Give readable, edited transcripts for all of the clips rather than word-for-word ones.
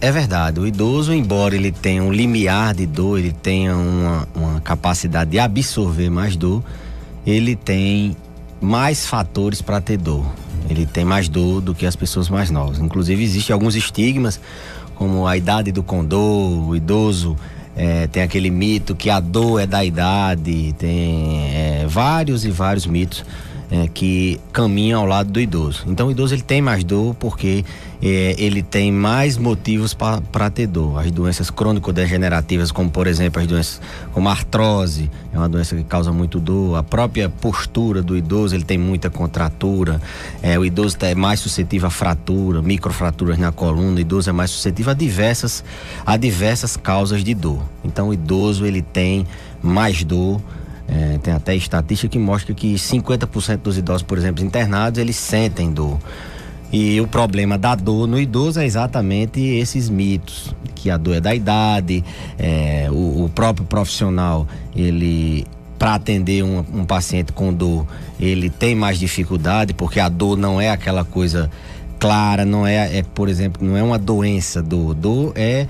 É verdade, o idoso, embora ele tenha um limiar de dor, ele tenha uma capacidade de absorver mais dor, ele tem mais fatores para ter dor. Ele tem mais dor do que as pessoas mais novas. Inclusive, existem alguns estigmas, como a idade do condor, o idoso tem aquele mito que a dor é da idade, tem vários e vários mitos que caminham ao lado do idoso. Então o idoso ele tem mais dor porque ele tem mais motivos para ter dor. As doenças crônico-degenerativas, como por exemplo as doenças como a artrose, é uma doença que causa muito dor. A própria postura do idoso, ele tem muita contratura. O idoso é mais suscetível a fratura, microfraturas na coluna. O idoso é mais suscetível a diversas causas de dor. Então o idoso ele tem mais dor. Tem até estatística que mostra que 50% dos idosos, por exemplo, internados, eles sentem dor. E o problema da dor no idoso é exatamente esses mitos, que a dor é da idade, o próprio profissional, ele, para atender um paciente com dor, ele tem mais dificuldade, porque a dor não é aquela coisa clara, não por exemplo, não é uma doença. Dor é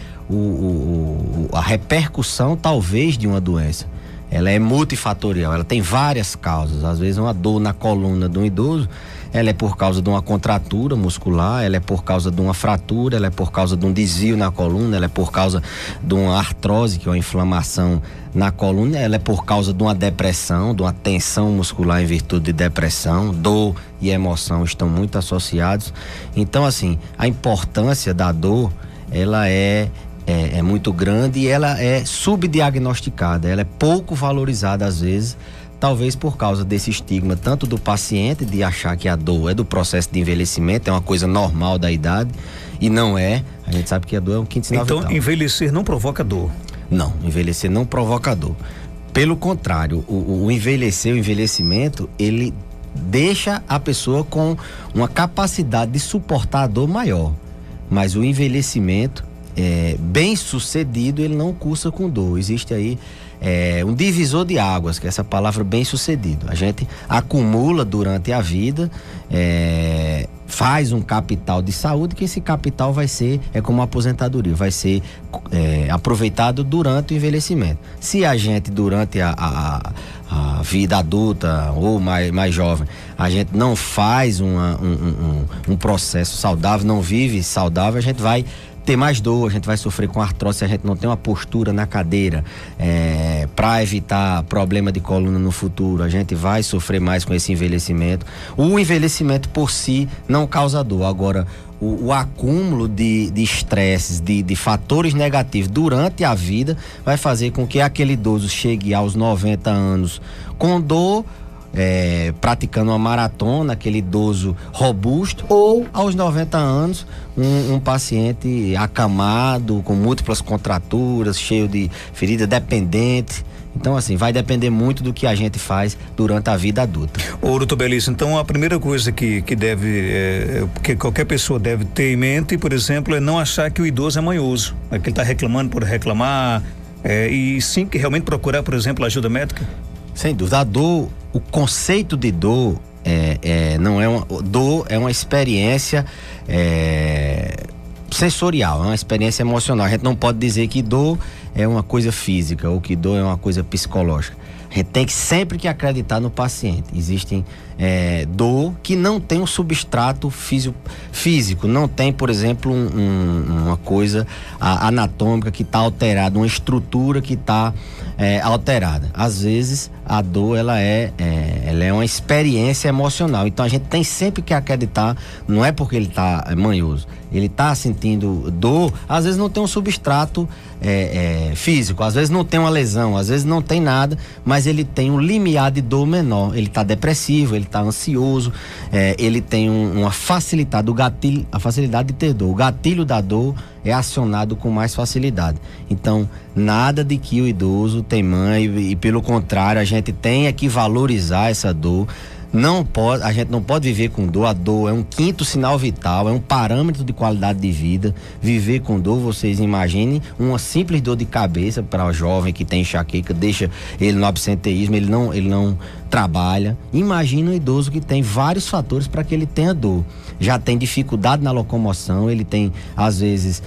a repercussão, talvez, de uma doença. Ela é multifatorial, ela tem várias causas. Às vezes uma dor na coluna de um idoso, ela é por causa de uma contratura muscular, ela é por causa de uma fratura, ela é por causa de um desvio na coluna, ela é por causa de uma artrose, que é uma inflamação na coluna, ela é por causa de uma depressão, de uma tensão muscular em virtude de depressão. Dor e emoção estão muito associados. Então, assim, a importância da dor, ela é muito grande e ela é subdiagnosticada, ela é pouco valorizada às vezes, talvez por causa desse estigma, tanto do paciente de achar que a dor é do processo de envelhecimento, é uma coisa normal da idade, e não é. A gente sabe que a dor é um quinto sinal vital. Então, envelhecer não provoca dor? Não, envelhecer não provoca dor. Pelo contrário, o envelhecimento, ele deixa a pessoa com uma capacidade de suportar a dor maior, mas o envelhecimento bem sucedido, ele não cursa com dor. Existe aí um divisor de águas, que é essa palavra bem sucedido. A gente acumula durante a vida, faz um capital de saúde, que esse capital vai ser, como uma aposentadoria, vai ser aproveitado durante o envelhecimento. Se a gente, durante a vida adulta ou mais jovem, a gente não faz um processo saudável, não vive saudável, a gente vai ter mais dor, a gente vai sofrer com artrose se a gente não tem uma postura na cadeira, para evitar problema de coluna no futuro, a gente vai sofrer mais com esse envelhecimento. O envelhecimento por si não causa dor, agora o acúmulo de estresses, de fatores negativos durante a vida vai fazer com que aquele idoso chegue aos 90 anos com dor, praticando uma maratona, aquele idoso robusto, ou aos 90 anos um paciente acamado, com múltiplas contraturas, cheio de ferida, dependente. Então, assim, vai depender muito do que a gente faz durante a vida adulta. Doutor Belício, então a primeira coisa que que qualquer pessoa deve ter em mente, por exemplo, é não achar que o idoso é manhoso, que ele está reclamando por reclamar, e sim que realmente procurar, por exemplo, ajuda médica? Sem dúvida, a dor, o conceito de dor dor é uma experiência sensorial, é uma experiência emocional. A gente não pode dizer que dor é uma coisa física ou que dor é uma coisa psicológica. A gente tem sempre que acreditar no paciente. Existem dor que não tem um substrato físico, não tem, por exemplo, uma coisa anatômica que está alterada, uma estrutura que está alterada. Às vezes a dor ela é uma experiência emocional. Então a gente tem sempre que acreditar, não é porque ele está manhoso, ele está sentindo dor, às vezes não tem um substrato físico, às vezes não tem uma lesão, às vezes não tem nada, mas ele tem um limiar de dor menor, ele está depressivo, ele está ansioso, ele tem uma facilidade, a facilidade de ter dor, o gatilho da dor é acionado com mais facilidade. Então, nada de que o idoso tem mãe, e pelo contrário, a gente tem que valorizar essa dor. A gente não pode viver com dor. A dor é um quinto sinal vital, é um parâmetro de qualidade de vida. Viver com dor, vocês imaginem, uma simples dor de cabeça para o jovem que tem enxaqueca, deixa ele no absenteísmo, ele não trabalha. Imagina um idoso que tem vários fatores para que ele tenha dor. Já tem dificuldade na locomoção, ele tem, às vezes,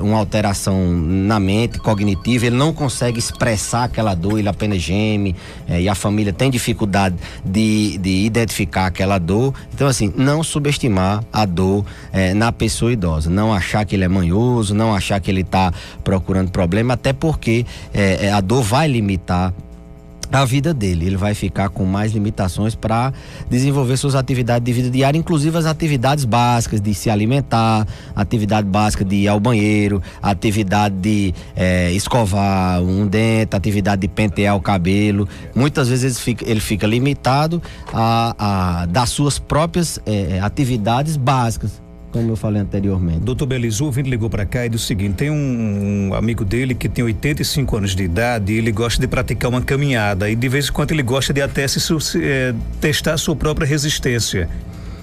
uma alteração na mente cognitiva, ele não consegue expressar aquela dor, ele apenas geme, e a família tem dificuldade de identificar aquela dor. Então, assim, não subestimar a dor na pessoa idosa, não achar que ele é manhoso, não achar que ele está procurando problema, até porque a dor vai limitar a vida dele, ele vai ficar com mais limitações para desenvolver suas atividades de vida diária, inclusive as atividades básicas de se alimentar, atividade básica de ir ao banheiro, atividade de escovar um dente, atividade de pentear o cabelo. Muitas vezes ele fica limitado das suas próprias atividades básicas, como eu falei anteriormente. Doutor Belizu, o ouvinte ligou para cá e disse o seguinte: tem um amigo dele que tem 85 anos de idade e ele gosta de praticar uma caminhada e de vez em quando ele gosta de até testar a sua própria resistência,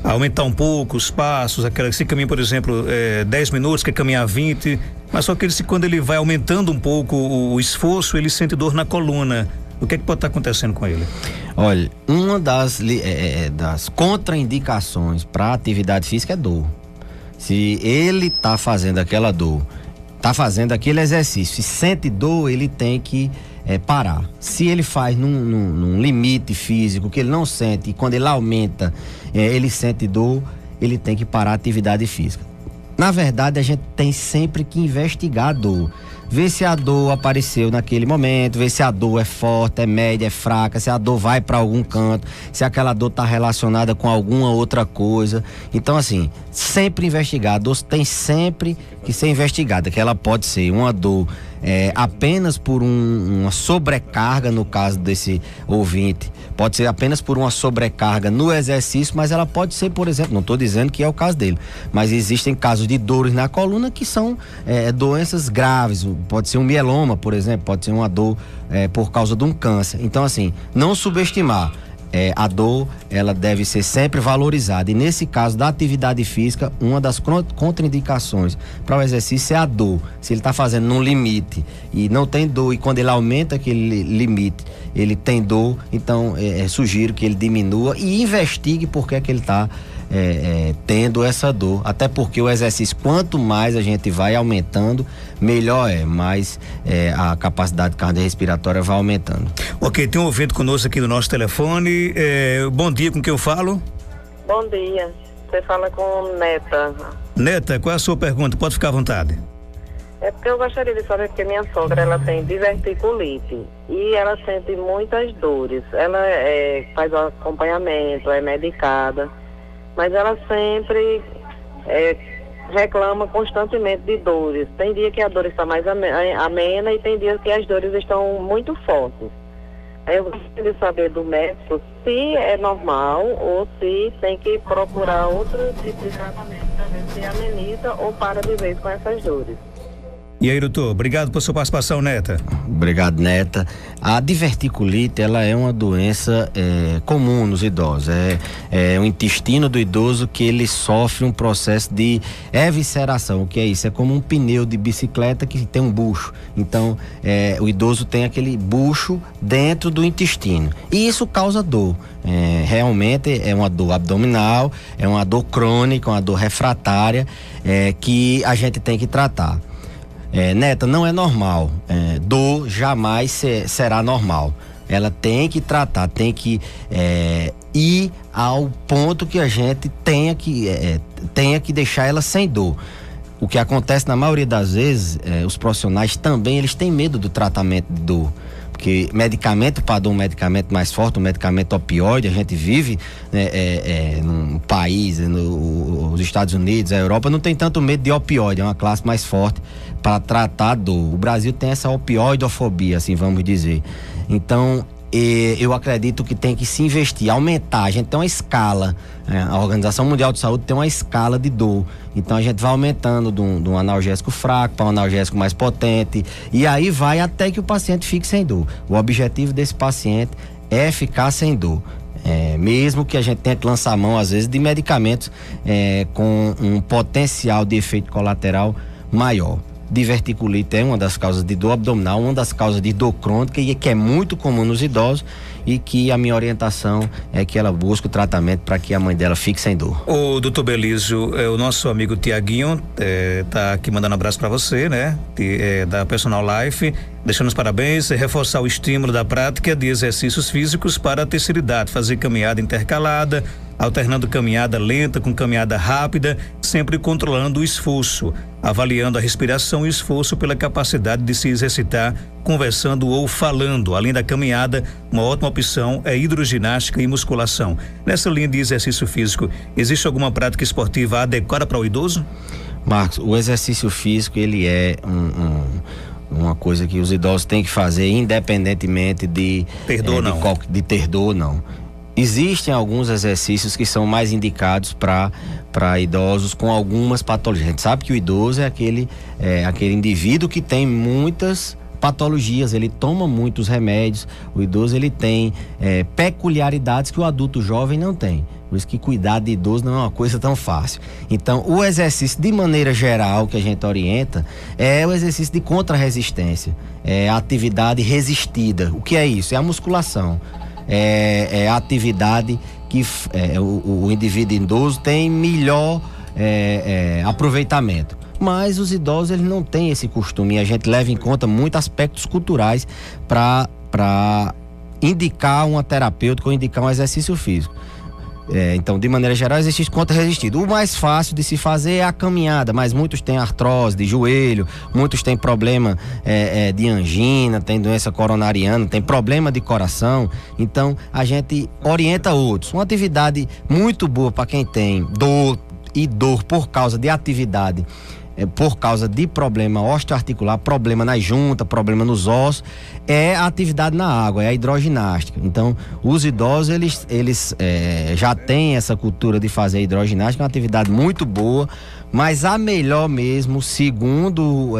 aumentar um pouco os passos, se caminha, por exemplo, 10 minutos, quer caminhar 20, mas só que quando ele vai aumentando um pouco o esforço, ele sente dor na coluna. O que é que pode estar acontecendo com ele? Olha, uma das contraindicações para atividade física é dor. Se ele está fazendo aquela dor, está fazendo aquele exercício, se sente dor, ele tem que parar. Se ele faz num limite físico que ele não sente, e quando ele aumenta, ele sente dor, ele tem que parar a atividade física. Na verdade, a gente tem sempre que investigar a dor. Ver se a dor apareceu naquele momento, ver se a dor é forte, é média, é fraca, se a dor vai para algum canto, se aquela dor está relacionada com alguma outra coisa. Então, assim, sempre investigar. A dor tem sempre que ser investigada, que ela pode ser uma dor apenas por uma sobrecarga, no caso desse ouvinte, pode ser apenas por uma sobrecarga no exercício, mas ela pode ser, por exemplo, não estou dizendo que é o caso dele, mas existem casos de dores na coluna que são doenças graves, pode ser um mieloma, por exemplo, pode ser uma dor por causa de um câncer. Então, assim, não subestimar. A dor, ela deve ser sempre valorizada, e nesse caso da atividade física, uma das contraindicações para o exercício é a dor. Se ele está fazendo num limite e não tem dor, e quando ele aumenta aquele limite, ele tem dor, então sugiro que ele diminua e investigue por que ele está tendo essa dor, até porque o exercício, quanto mais a gente vai aumentando, melhor mais a capacidade cardiorrespiratória vai aumentando. Ok, tem um ouvinte conosco aqui no nosso telefone. Bom dia, com quem eu falo? Bom dia, você fala com Neta. Neta, qual é a sua pergunta? Pode ficar à vontade. É porque eu gostaria de saber, porque minha sogra, ela tem diverticulite e ela sente muitas dores. Ela faz o acompanhamento, é medicada, mas ela sempre reclama constantemente de dores. Tem dia que a dor está mais amena e tem dias que as dores estão muito fortes. Aí eu gostaria de saber do médico se é normal ou se tem que procurar outro tipo de tratamento para ver se ameniza ou para de vez com essas dores. E aí, doutor, obrigado por sua participação, Neta. Obrigado, Neta. A diverticulite, ela é uma doença comum nos idosos. É o intestino do idoso que ele sofre um processo de evisceração. O que é isso? É como um pneu de bicicleta que tem um bucho. Então, o idoso tem aquele bucho dentro do intestino. E isso causa dor. Realmente é uma dor abdominal, é uma dor crônica, uma dor refratária, que a gente tem que tratar. Neta, não é normal. Dor jamais será normal. Ela tem que tratar, tem que ir ao ponto que a gente tenha que deixar ela sem dor. O que acontece na maioria das vezes, os profissionais também, eles têm medo do tratamento de dor. Porque medicamento para dor, um medicamento mais forte, um medicamento opioide, a gente vive num país, nos Estados Unidos, a Europa, não tem tanto medo de opioide, é uma classe mais forte para tratar a dor. O Brasil tem essa opioidofobia, assim vamos dizer. Então, eu acredito que tem que se investir, aumentar. A gente tem uma escala, a Organização Mundial de Saúde tem uma escala de dor. Então a gente vai aumentando de um analgésico fraco para um analgésico mais potente, e aí vai até que o paciente fique sem dor. O objetivo desse paciente é ficar sem dor. Mesmo que a gente tenha que lançar mão, às vezes, de medicamentos com um potencial de efeito colateral maior. Diverticulite é uma das causas de dor abdominal, uma das causas de dor crônica e que é muito comum nos idosos, e que a minha orientação é que ela busque o tratamento para que a mãe dela fique sem dor. O doutor Belísio, o nosso amigo Tiaguinho tá aqui mandando um abraço para você, né? Da Personal Life, deixando os parabéns, reforçar o estímulo da prática de exercícios físicos para a terceira idade, fazer caminhada intercalada, alternando caminhada lenta com caminhada rápida, sempre controlando o esforço, avaliando a respiração e esforço pela capacidade de se exercitar, conversando ou falando. Além da caminhada, uma ótima opção é hidroginástica e musculação. Nessa linha de exercício físico, existe alguma prática esportiva adequada para o idoso? Marcos, o exercício físico, ele é uma coisa que os idosos têm que fazer independentemente de ter dor ou não. Existem alguns exercícios que são mais indicados para idosos com algumas patologias. A gente sabe que o idoso é aquele indivíduo que tem muitas patologias, ele toma muitos remédios. O idoso, ele tem peculiaridades que o adulto jovem não tem. Por isso que cuidar de idoso não é uma coisa tão fácil. Então, o exercício, de maneira geral, que a gente orienta, é o exercício de contra-resistência, é a atividade resistida. O que é isso? É a musculação. É a atividade que o indivíduo idoso tem melhor aproveitamento. Mas os idosos, eles não têm esse costume, e a gente leva em conta muitos aspectos culturais para indicar uma terapêutica ou indicar um exercício físico. Então, de maneira geral, exercício contra-resistido. O mais fácil de se fazer é a caminhada, mas muitos têm artrose de joelho, muitos têm problema de angina, tem doença coronariana, tem problema de coração. Então, a gente orienta outros. Uma atividade muito boa para quem tem dor por causa de atividade, por causa de problema osteoarticular, problema na junta, problema nos ossos, é a atividade na água, é a hidroginástica. Então, os idosos, eles já têm essa cultura de fazer hidroginástica, é uma atividade muito boa, mas a melhor mesmo, segundo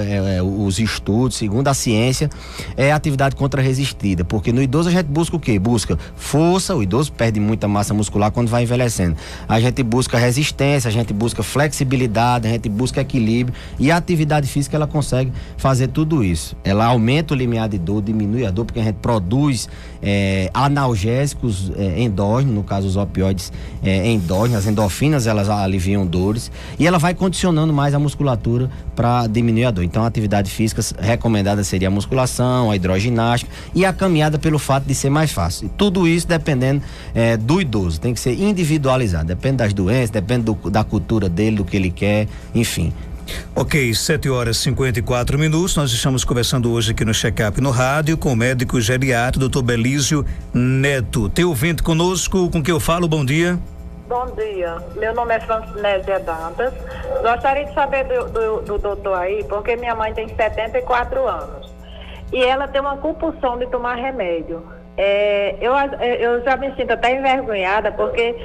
os estudos, segundo a ciência, é a atividade contra-resistida, porque no idoso a gente busca o quê? Busca força, o idoso perde muita massa muscular quando vai envelhecendo. A gente busca resistência, a gente busca flexibilidade, a gente busca equilíbrio, e a atividade física, ela consegue fazer tudo isso. Ela aumenta o limiar de dor, diminui a dor, porque a gente produz analgésicos endógenos, no caso os opioides endógenos, as endorfinas, elas aliviam dores, e ela vai condicionando mais a musculatura para diminuir a dor. Então, a atividade física recomendada seria a musculação, a hidroginástica e a caminhada, pelo fato de ser mais fácil. E tudo isso dependendo do idoso, tem que ser individualizado, depende das doenças, depende da cultura dele, do que ele quer, enfim. Ok, 7h54. Nós estamos conversando hoje aqui no Check-up no rádio com o médico geriatra, doutor Belísio Neto. Tem ouvinte conosco, com quem eu falo? Bom dia. Bom dia, meu nome é Francinésia Dantas. Gostaria de saber do doutor aí, porque minha mãe tem 74 anos e ela tem uma compulsão de tomar remédio. Eu já me sinto até envergonhada, porque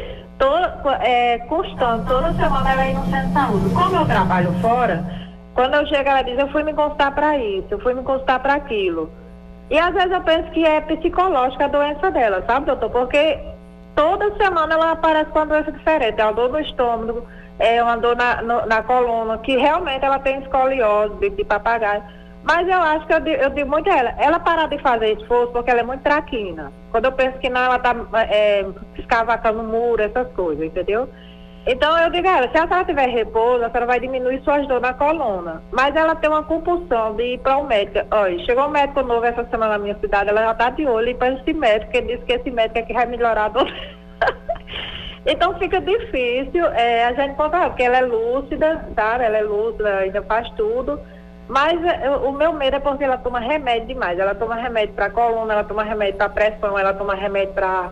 constante, toda semana ela ir no centro de saúde. Como eu trabalho fora, quando eu chego ela diz, eu fui me consultar para isso, eu fui me consultar para aquilo. E às vezes eu penso que é psicológica a doença dela, sabe, doutor? Porque toda semana ela aparece com uma doença diferente, é uma dor no estômago, é uma dor na coluna, que realmente ela tem escoliose de papagaio. Mas eu acho que eu digo muito a ela parar de fazer esforço porque ela é muito traquina. Quando eu penso que não, ela tá escavacando muro, essas coisas, entendeu? Então eu digo a ela, se a senhora tiver repouso, a senhora vai diminuir suas dores na coluna. Mas ela tem uma compulsão de ir para um médico. Olha, chegou um médico novo essa semana na minha cidade, ela já tá de olho para esse médico, porque disse que esse médico é que vai melhorar a dor. Então fica difícil a gente controlar, porque ela é lúcida, sabe? Ela é lúcida, ainda faz tudo. Mas o meu medo é porque ela toma remédio demais. Ela toma remédio para coluna, ela toma remédio para pressão, ela toma remédio para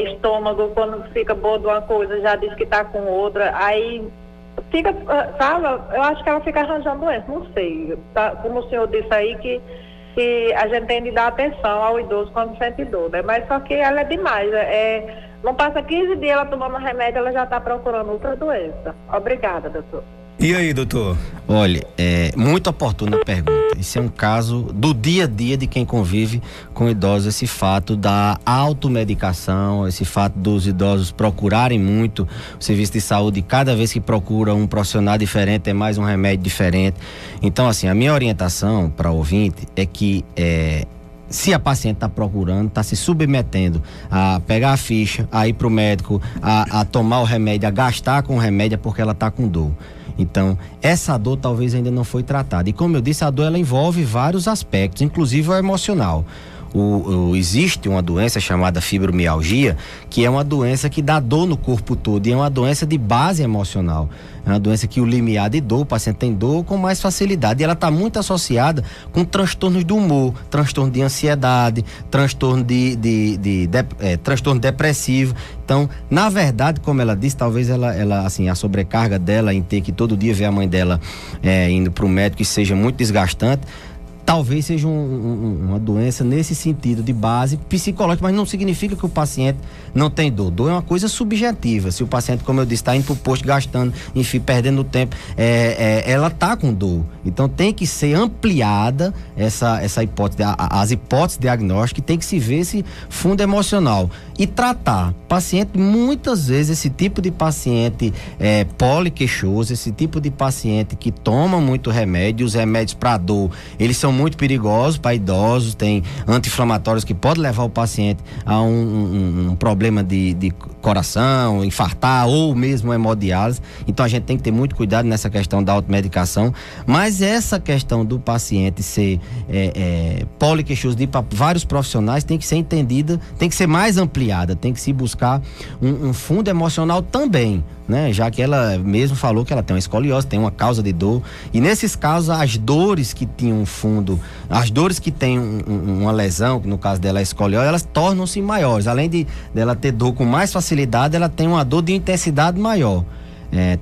estômago. Quando fica boa de uma coisa, já diz que está com outra. Aí fica, sabe? Eu acho que ela fica arranjando doença, não sei. Tá, como o senhor disse aí, que a gente tem de dar atenção ao idoso quando sente dor, né? Mas só que ela é demais. Não passa 15 dias ela tomando remédio, ela já está procurando outra doença. Obrigada, doutor. E aí, doutor? Olha, é muito oportuna a pergunta. Esse é um caso do dia a dia de quem convive com idosos, esse fato da automedicação, esse fato dos idosos procurarem muito o serviço de saúde, cada vez que procura um profissional diferente, é mais um remédio diferente. Então, assim, a minha orientação para o ouvinte é que se a paciente está procurando, está se submetendo a pegar a ficha, a ir para o médico, a tomar o remédio, a gastar com o remédio, é porque ela está com dor. Então, essa dor talvez ainda não foi tratada. E como eu disse, a dor ela envolve vários aspectos, inclusive o emocional. Existe uma doença chamada fibromialgia, que é uma doença que dá dor no corpo todo e é uma doença de base emocional. É uma doença que o limiar de dor, o paciente tem dor com mais facilidade, e ela está muito associada com transtornos do humor, transtorno de ansiedade, transtorno transtorno depressivo. Então, na verdade, como ela disse, talvez ela assim, a sobrecarga dela em ter que todo dia ver a mãe dela indo para o médico, isso seja muito desgastante. Talvez seja uma doença nesse sentido de base psicológica, mas não significa que o paciente não tem dor. Dor é uma coisa subjetiva. Se o paciente, como eu disse, está indo para o posto gastando, enfim, perdendo tempo, ela está com dor. Então tem que ser ampliada essa hipótese, as hipóteses diagnósticas, tem que se ver esse fundo emocional e tratar. Paciente, muitas vezes, esse tipo de paciente poliqueixoso, esse tipo de paciente que toma muito remédio, os remédios para dor, eles são muito perigosos para idosos, tem anti-inflamatórios que podem levar o paciente a um problema de coração, infartar ou mesmo hemodiálise. Então a gente tem que ter muito cuidado nessa questão da automedicação, mas essa questão do paciente ser poliqueixoso, de ir para vários profissionais, tem que ser entendida, tem que ser mais ampliada, tem que se buscar um fundo emocional também, né? Já que ela mesmo falou que ela tem uma escoliose, tem uma causa de dor, e nesses casos as dores que tinham um fundo, as dores que tem uma lesão, que no caso dela é escoliose, elas tornam-se maiores. Além dela ter dor com mais facilidade, ela tem uma dor de intensidade maior.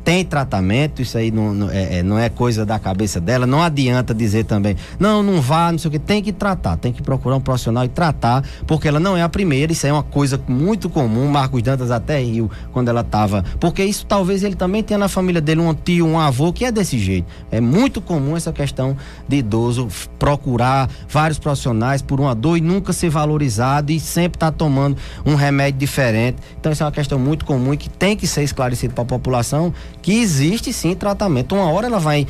Tem tratamento, isso aí não é coisa da cabeça dela, não adianta dizer também, não vá, não sei o que, tem que tratar, tem que procurar um profissional e tratar, porque ela não é a primeira, isso aí é uma coisa muito comum. Marcos Dantas até riu quando ela estava, porque isso talvez ele também tenha na família dele um tio, um avô que é desse jeito. É muito comum essa questão de idoso procurar vários profissionais por uma dor e nunca ser valorizado e sempre estar tomando um remédio diferente. Então isso é uma questão muito comum e que tem que ser esclarecido para a população, que existe sim tratamento. Uma hora ela vai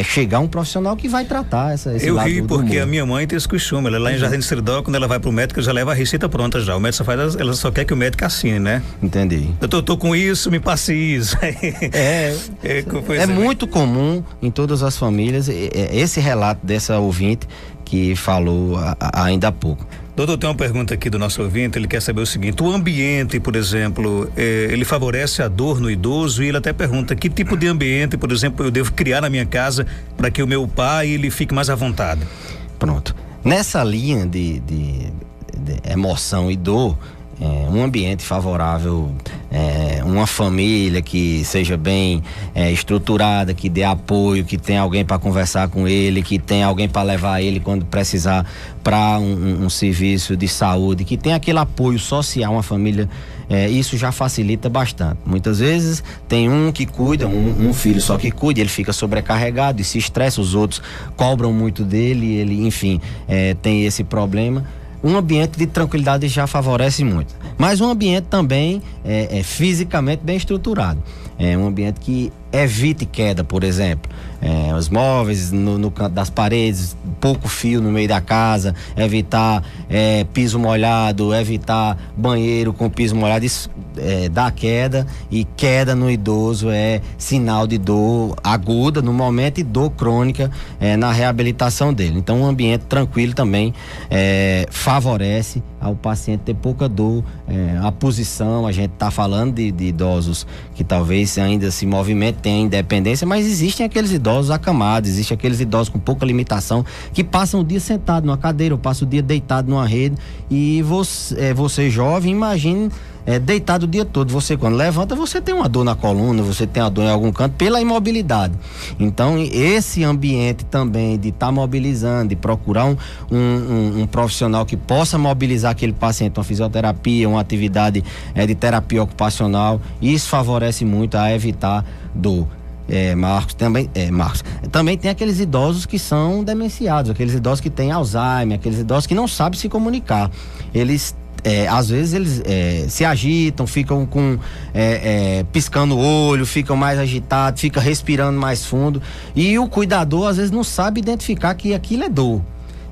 chegar um profissional que vai tratar esse eu lado ri do porque humor. A minha mãe tem esse costume, ela lá em Jardim de Seridó, quando ela vai pro médico, já leva a receita pronta já, o médico ela só quer que o médico assine, né? Entendi. Eu tô com isso, me passe isso. É muito comum em todas as famílias esse relato dessa ouvinte que falou ainda há pouco. Doutor, tem uma pergunta aqui do nosso ouvinte, ele quer saber o seguinte: o ambiente, por exemplo, ele favorece a dor no idoso? E ele até pergunta que tipo de ambiente, por exemplo, eu devo criar na minha casa para que o meu pai ele fique mais à vontade? Pronto. Nessa linha de emoção e dor, um ambiente favorável, uma família que seja bem estruturada, que dê apoio, que tenha alguém para conversar com ele, que tenha alguém para levar ele quando precisar para um serviço de saúde, que tenha aquele apoio social, uma família, isso já facilita bastante. Muitas vezes tem um que cuida, um filho só que cuida, ele fica sobrecarregado e se estressa, os outros cobram muito dele, ele, enfim, tem esse problema. Um ambiente de tranquilidade já favorece muito, mas um ambiente também fisicamente bem estruturado, um ambiente que evite queda, por exemplo, os móveis no canto das paredes, pouco fio no meio da casa, evitar piso molhado, evitar banheiro com piso molhado, isso dá queda, e queda no idoso é sinal de dor aguda no momento e dor crônica na reabilitação dele. Então um ambiente tranquilo também favorece ao paciente ter pouca dor. A posição, a gente está falando de idosos que talvez ainda se movimentem, tenham independência, mas existem aqueles idosos acamados, existem aqueles idosos com pouca limitação que passam o dia sentado numa cadeira ou passam o dia deitado numa rede, e você jovem, imagine deitado o dia todo. Você quando levanta, você tem uma dor na coluna, você tem uma dor em algum canto pela imobilidade. Então esse ambiente também de estar mobilizando, de procurar um profissional que possa mobilizar aquele paciente, uma fisioterapia, uma atividade de terapia ocupacional, isso favorece muito a evitar dor. Marcos, também tem aqueles idosos que são demenciados, aqueles idosos que têm Alzheimer, aqueles idosos que não sabem se comunicar. Às vezes eles se agitam, ficam piscando o olho, ficam mais agitados, ficam respirando mais fundo, e o cuidador às vezes não sabe identificar que aquilo é dor.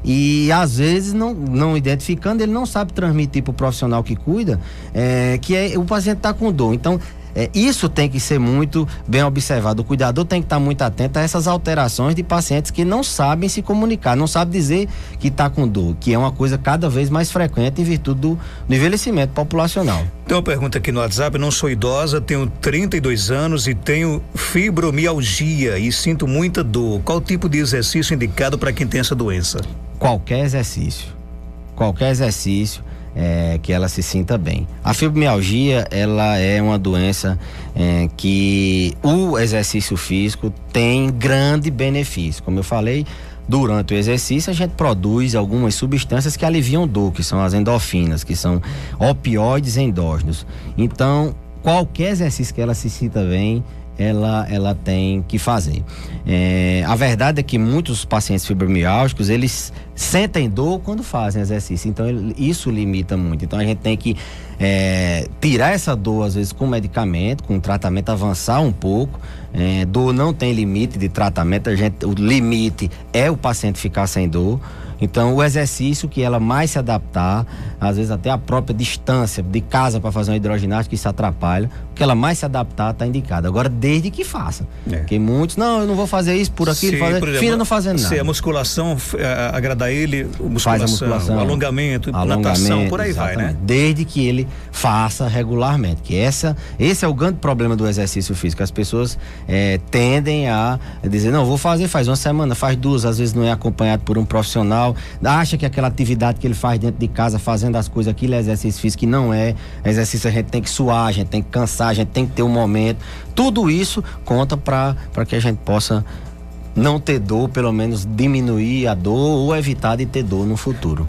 E às vezes não identificando, ele não sabe transmitir para o profissional que cuida que o paciente está com dor. Então isso tem que ser muito bem observado. O cuidador tem que estar muito atento a essas alterações de pacientes que não sabem se comunicar, não sabem dizer que está com dor, que é uma coisa cada vez mais frequente em virtude do envelhecimento populacional. Tem uma pergunta aqui no WhatsApp: não sou idosa, tenho 32 anos e tenho fibromialgia e sinto muita dor. Qual tipo de exercício indicado para quem tem essa doença? Qualquer exercício que ela se sinta bem. A fibromialgia, ela é uma doença que o exercício físico tem grande benefício. Como eu falei, durante o exercício a gente produz algumas substâncias que aliviam dor, que são as endorfinas, que são opioides endógenos. Então, qualquer exercício que ela se sinta bem, ela tem que fazer. A verdade é que muitos pacientes fibromialgicos, eles sentem dor quando fazem exercício, então isso limita muito. Então a gente tem que tirar essa dor, às vezes com medicamento, com tratamento, avançar um pouco. Dor não tem limite de tratamento, o limite é o paciente ficar sem dor. Então, o exercício que ela mais se adaptar, às vezes até a própria distância de casa para fazer uma hidroginástica, isso atrapalha. O que ela mais se adaptar está indicado. Agora, desde que faça. Porque muitos, não, eu não vou fazer isso por aquilo, filha não fazendo nada. Se a musculação agradar ele, faz a musculação, o alongamento, natação, por aí vai, né? Desde que ele faça regularmente. Que esse é o grande problema do exercício físico. As pessoas tendem a dizer, não, vou fazer, faz uma semana, faz duas, às vezes não é acompanhado por um profissional, acha que aquela atividade que ele faz dentro de casa, fazendo as coisas, aquilo é exercício físico, e não é. Exercício a gente tem que suar, a gente tem que cansar, a gente tem que ter um momento. Tudo isso conta para que a gente possa não ter dor, pelo menos diminuir a dor ou evitar de ter dor no futuro.